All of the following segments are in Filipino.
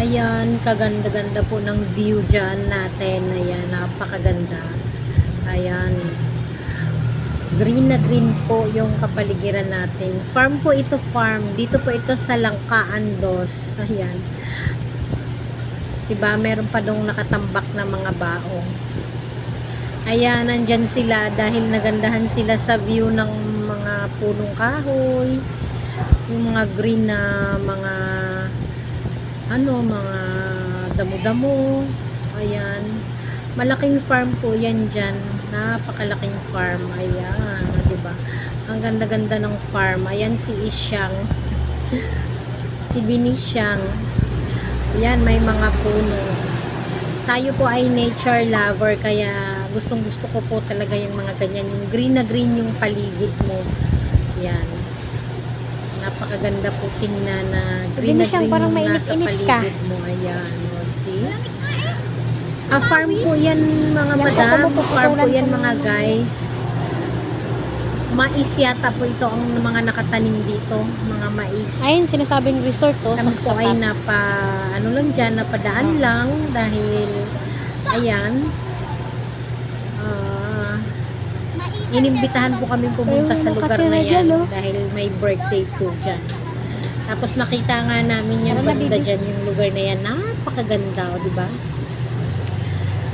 Ayan, kaganda-ganda po ng view dyan natin. Ayan, napakaganda. Ayan. Green na green po yung kapaligiran natin. Farm po ito, farm. Dito po ito sa Langkaan Dos. Ayan. Diba, meron pa dong nakatambak na mga baong. Ayan, nandyan sila dahil nagandahan sila sa view ng mga punong kahoy. Yung mga green na mga mga damo-damo. Ayan. Malaking farm po yan dyan. Napakalaking farm. Ayan. Diba? Ang ganda-ganda ng farm. Ayan si Isyang. Si Binisyang. Ayan, may mga puno. Tayo po ay nature lover, kaya gustong-gusto ko po talaga yung mga ganyan. Yung green na green yung paligid mo. Ayan. Napakaganda po tingnan na green na green yung nasa paligid mo. Ayan. O, see? Farm po yan mga madam. Farm po yan mga guys. Mais yata po ito ang mga nakatanim dito. Mga mais. Ayun, sinasabing resort to. Kami po ay napadaan lang dahil ayan. Inimbitahan po kami pumunta sa lugar na yan dahil may birthday po dyan. Tapos nakita nga namin yung banda dyan, yung lugar na yan. Napakaganda, o diba?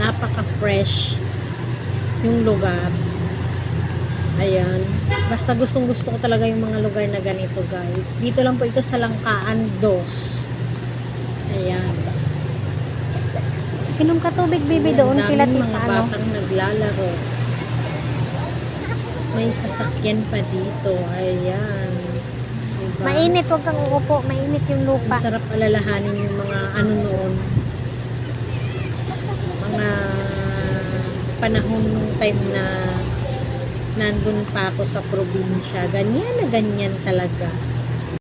Napaka-fresh yung lugar. Ayan. Basta gustong-gusto ko talaga yung mga lugar na ganito, guys. Dito lang po ito sa Langkaan Dos. Ayan. Inom ka tubig, baby, doon. Kila tita, mga batang naglalaro. May sasakyan pa dito. Ayan. Diba? Mainit, huwag kang uupo. Mainit yung lupa. Masarap alalahanin yung mga noon. Mga panahon nung time na nandun pa ako sa probinsya. Ganyan na ganyan talaga.